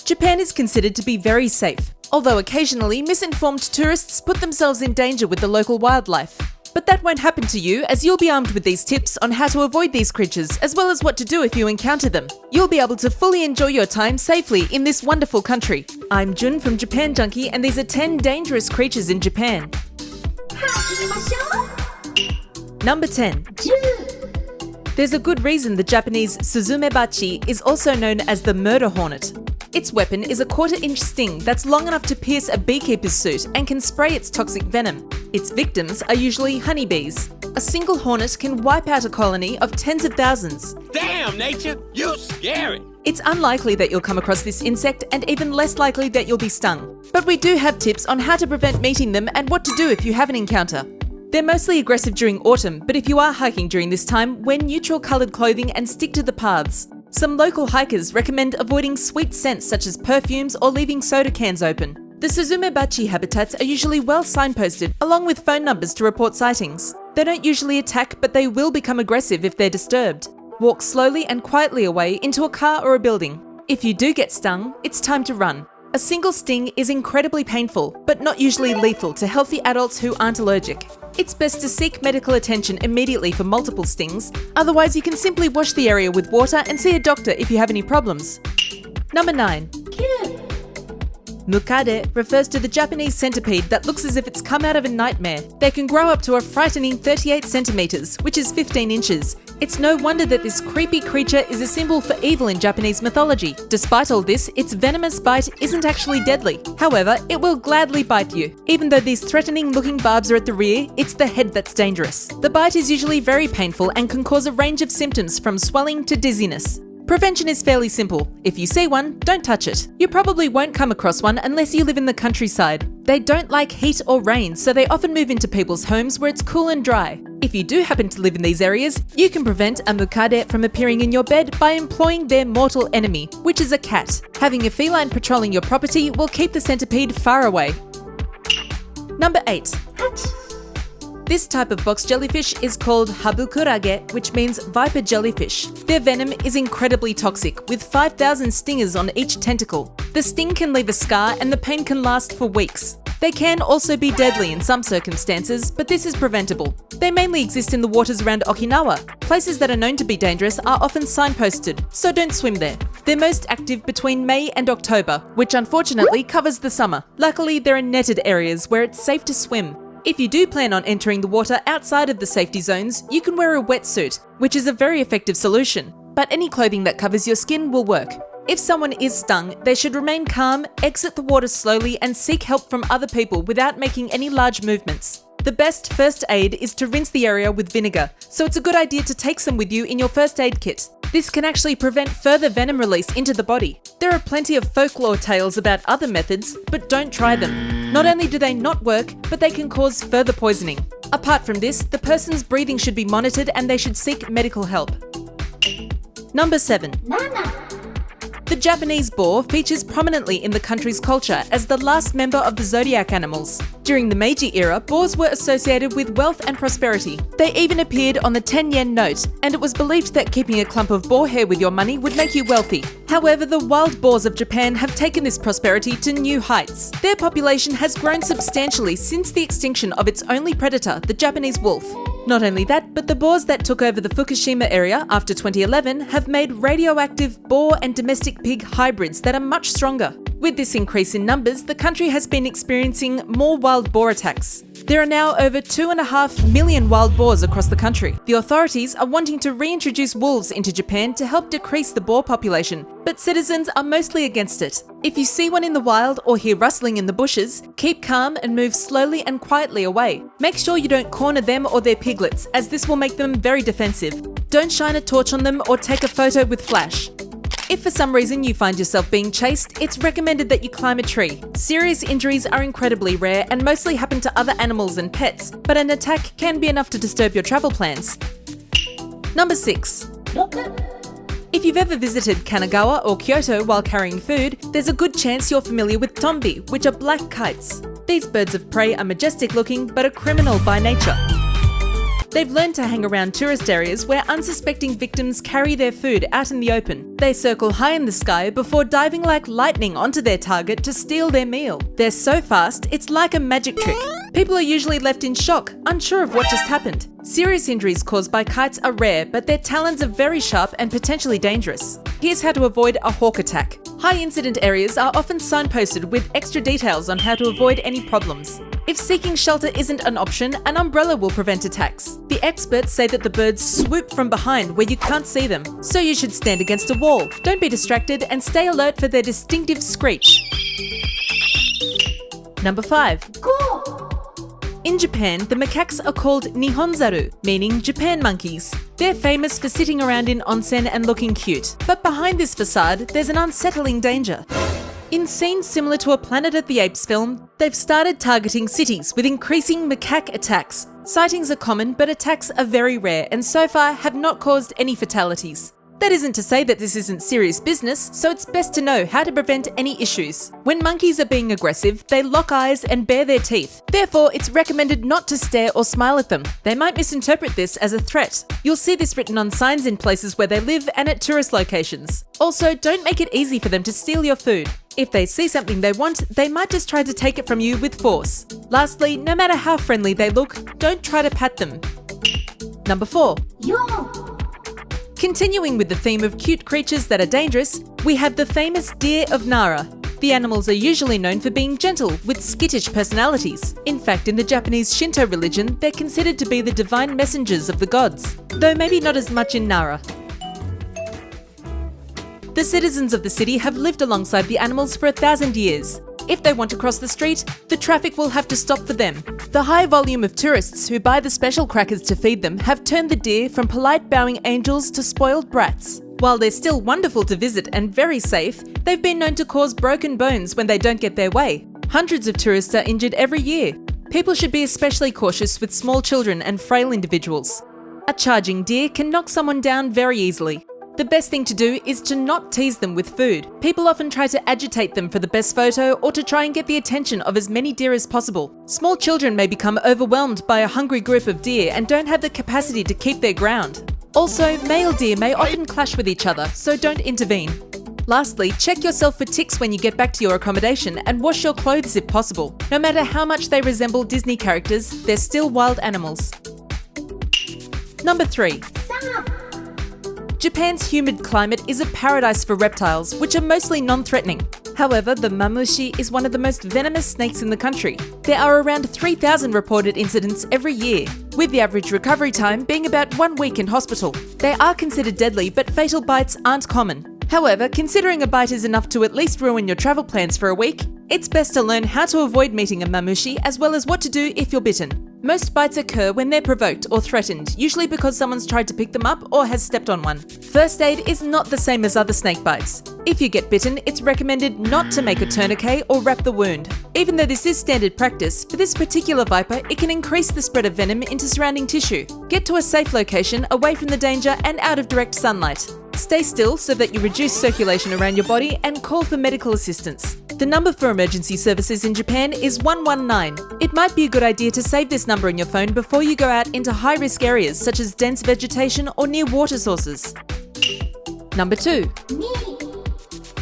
Japan is considered to be very safe, although occasionally misinformed tourists put themselves in danger with the local wildlife. But that won't happen to you, as you'll be armed with these tips on how to avoid these creatures, as well as what to do if you encounter them. You'll be able to fully enjoy your time safely in this wonderful country. I'm Jun from Japan Junkie, and these are 10 dangerous creatures in Japan. Number 10. There's a good reason the Japanese Suzumebachi is also known as the murder hornet. Its weapon is a 1/4-inch sting that's long enough to pierce a beekeeper's suit and can spray its toxic venom. Its victims are usually honeybees. A single hornet can wipe out a colony of tens of thousands. Damn, nature, you scary! It's unlikely that you'll come across this insect, and even less likely that you'll be stung. But we do have tips on how to prevent meeting them and what to do if you have an encounter. They're mostly aggressive during autumn, but if you are hiking during this time, wear neutral-coloured clothing and stick to the paths. Some local hikers recommend avoiding sweet scents such as perfumes or leaving soda cans open. The Suzumebachi habitats are usually well signposted, along with phone numbers to report sightings. They don't usually attack, but they will become aggressive if they're disturbed. Walk slowly and quietly away into a car or a building. If you do get stung, it's time to run. A single sting is incredibly painful, but not usually lethal to healthy adults who aren't allergic. It's best to seek medical attention immediately for multiple stings, otherwise you can simply wash the area with water and see a doctor if you have any problems. Number 9. Mukade refers to the Japanese centipede that looks as if it's come out of a nightmare. They can grow up to a frightening 38 centimeters, which is 15 inches. It's no wonder that this creepy creature is a symbol for evil in Japanese mythology. Despite all this, its venomous bite isn't actually deadly. However, it will gladly bite you. Even though these threatening-looking barbs are at the rear, it's the head that's dangerous. The bite is usually very painful and can cause a range of symptoms from swelling to dizziness. Prevention is fairly simple. If you see one, don't touch it. You probably won't come across one unless you live in the countryside. They don't like heat or rain, so they often move into people's homes where it's cool and dry. If you do happen to live in these areas, you can prevent a mukade from appearing in your bed by employing their mortal enemy, which is a cat. Having a feline patrolling your property will keep the centipede far away. Number 8. This type of box jellyfish is called habukurage, which means viper jellyfish. Their venom is incredibly toxic, with 5,000 stingers on each tentacle. The sting can leave a scar and the pain can last for weeks. They can also be deadly in some circumstances, but this is preventable. They mainly exist in the waters around Okinawa. Places that are known to be dangerous are often signposted, so don't swim there. They're most active between May and October, which unfortunately covers the summer. Luckily, there are netted areas where it's safe to swim. If you do plan on entering the water outside of the safety zones, you can wear a wetsuit, which is a very effective solution. But any clothing that covers your skin will work. If someone is stung, they should remain calm, exit the water slowly, and seek help from other people without making any large movements. The best first aid is to rinse the area with vinegar, so it's a good idea to take some with you in your first aid kit. This can actually prevent further venom release into the body. There are plenty of folklore tales about other methods, but don't try them. Not only do they not work, but they can cause further poisoning. Apart from this, the person's breathing should be monitored and they should seek medical help. Number 7. The Japanese boar features prominently in the country's culture as the last member of the zodiac animals. During the Meiji era, boars were associated with wealth and prosperity. They even appeared on the 10-yen note, and it was believed that keeping a clump of boar hair with your money would make you wealthy. However, the wild boars of Japan have taken this prosperity to new heights. Their population has grown substantially since the extinction of its only predator, the Japanese wolf. Not only that, but the boars that took over the Fukushima area after 2011 have made radioactive boar and domestic pig hybrids that are much stronger. With this increase in numbers, the country has been experiencing more wild boar attacks. There are now over 2.5 million wild boars across the country. The authorities are wanting to reintroduce wolves into Japan to help decrease the boar population, but citizens are mostly against it. If you see one in the wild or hear rustling in the bushes, keep calm and move slowly and quietly away. Make sure you don't corner them or their piglets, as this will make them very defensive. Don't shine a torch on them or take a photo with flash. If for some reason you find yourself being chased, it's recommended that you climb a tree. Serious injuries are incredibly rare and mostly happen to other animals and pets, but an attack can be enough to disturb your travel plans. Number 6. If you've ever visited Kanagawa or Kyoto while carrying food, there's a good chance you're familiar with tombi, which are black kites. These birds of prey are majestic looking, but are criminal by nature. They've learned to hang around tourist areas where unsuspecting victims carry their food out in the open. They circle high in the sky before diving like lightning onto their target to steal their meal. They're so fast, it's like a magic trick. People are usually left in shock, unsure of what just happened. Serious injuries caused by kites are rare, but their talons are very sharp and potentially dangerous. Here's how to avoid a hawk attack. High incident areas are often signposted with extra details on how to avoid any problems. If seeking shelter isn't an option, an umbrella will prevent attacks. The experts say that the birds swoop from behind where you can't see them, so you should stand against a wall. Don't be distracted and stay alert for their distinctive screech. Number 5. In Japan, the macaques are called Nihonzaru, meaning Japan monkeys. They're famous for sitting around in onsen and looking cute, but behind this facade, there's an unsettling danger. In scenes similar to a Planet of the Apes film, they've started targeting cities with increasing macaque attacks. Sightings are common, but attacks are very rare and so far have not caused any fatalities. That isn't to say that this isn't serious business, so it's best to know how to prevent any issues. When monkeys are being aggressive, they lock eyes and bare their teeth. Therefore, it's recommended not to stare or smile at them. They might misinterpret this as a threat. You'll see this written on signs in places where they live and at tourist locations. Also, don't make it easy for them to steal your food. If they see something they want, they might just try to take it from you with force. Lastly, no matter how friendly they look, don't try to pat them. Number 4. Continuing with the theme of cute creatures that are dangerous, we have the famous deer of Nara. The animals are usually known for being gentle, with skittish personalities. In fact, in the Japanese Shinto religion, they're considered to be the divine messengers of the gods, though maybe not as much in Nara. The citizens of the city have lived alongside the animals for 1,000 years. If they want to cross the street, the traffic will have to stop for them. The high volume of tourists who buy the special crackers to feed them have turned the deer from polite bowing angels to spoiled brats. While they're still wonderful to visit and very safe, they've been known to cause broken bones when they don't get their way. Hundreds of tourists are injured every year. People should be especially cautious with small children and frail individuals. A charging deer can knock someone down very easily. The best thing to do is to not tease them with food. People often try to agitate them for the best photo or to try and get the attention of as many deer as possible. Small children may become overwhelmed by a hungry group of deer and don't have the capacity to keep their ground. Also, male deer may often clash with each other, so don't intervene. Lastly, check yourself for ticks when you get back to your accommodation and wash your clothes if possible. No matter how much they resemble Disney characters, they're still wild animals. Number 3. Japan's humid climate is a paradise for reptiles, which are mostly non-threatening. However, the mamushi is one of the most venomous snakes in the country. There are around 3,000 reported incidents every year, with the average recovery time being about 1 week in hospital. They are considered deadly, but fatal bites aren't common. However, considering a bite is enough to at least ruin your travel plans for a week, it's best to learn how to avoid meeting a mamushi as well as what to do if you're bitten. Most bites occur when they're provoked or threatened, usually because someone's tried to pick them up or has stepped on one. First aid is not the same as other snake bites. If you get bitten, it's recommended not to make a tourniquet or wrap the wound. Even though this is standard practice, for this particular viper, it can increase the spread of venom into surrounding tissue. Get to a safe location, away from the danger and out of direct sunlight. Stay still so that you reduce circulation around your body and call for medical assistance. The number for emergency services in Japan is 119. It might be a good idea to save this number in your phone before you go out into high-risk areas such as dense vegetation or near water sources. Number 2.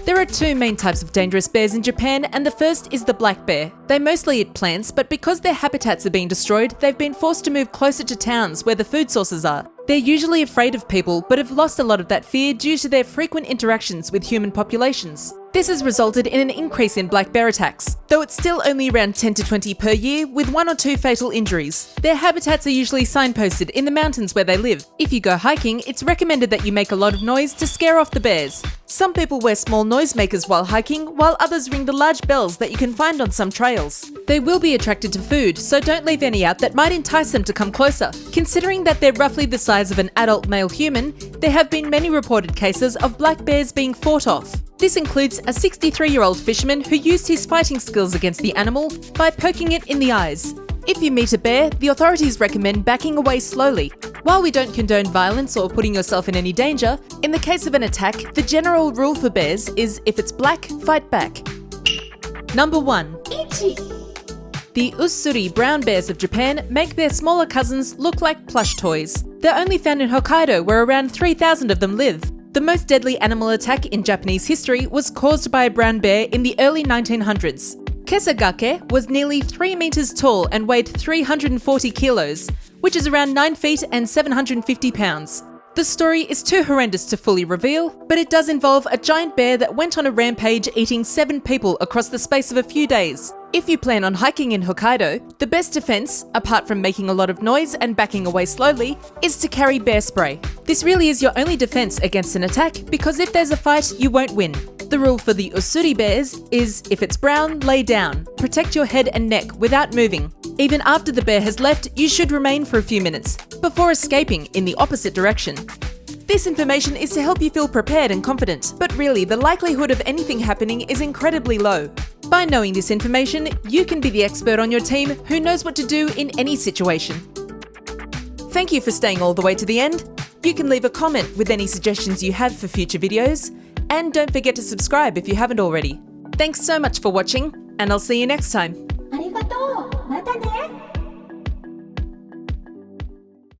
There are 2 main types of dangerous bears in Japan, and the first is the black bear. They mostly eat plants, but because their habitats are being destroyed, they've been forced to move closer to towns where the food sources are. They're usually afraid of people, but have lost a lot of that fear due to their frequent interactions with human populations. This has resulted in an increase in black bear attacks, though it's still only around 10 to 20 per year, with 1 or 2 fatal injuries. Their habitats are usually signposted in the mountains where they live. If you go hiking, it's recommended that you make a lot of noise to scare off the bears. Some people wear small noisemakers while hiking, while others ring the large bells that you can find on some trails. They will be attracted to food, so don't leave any out that might entice them to come closer. Considering that they're roughly the size of an adult male human, there have been many reported cases of black bears being fought off. This includes a 63-year-old fisherman who used his fighting skills against the animal by poking it in the eyes. If you meet a bear, the authorities recommend backing away slowly. While we don't condone violence or putting yourself in any danger, in the case of an attack, the general rule for bears is if it's black, fight back. Number 1. The Ussuri brown bears of Japan make their smaller cousins look like plush toys. They're only found in Hokkaido, where around 3,000 of them live. The most deadly animal attack in Japanese history was caused by a brown bear in the early 1900s. Kesagake was nearly 3 meters tall and weighed 340 kilos, which is around 9 feet and 750 pounds. The story is too horrendous to fully reveal, but it does involve a giant bear that went on a rampage, eating 7 people across the space of a few days. If you plan on hiking in Hokkaido, the best defense, apart from making a lot of noise and backing away slowly, is to carry bear spray. This really is your only defense against an attack, because if there's a fight, you won't win. The rule for the Ussuri bears is, if it's brown, lay down. Protect your head and neck without moving. Even after the bear has left, you should remain for a few minutes, before escaping in the opposite direction. This information is to help you feel prepared and confident, but really the likelihood of anything happening is incredibly low. By knowing this information, you can be the expert on your team who knows what to do in any situation. Thank you for staying all the way to the end. You can leave a comment with any suggestions you have for future videos, and don't forget to subscribe if you haven't already. Thanks so much for watching, and I'll see you next time. ありがとう。またね。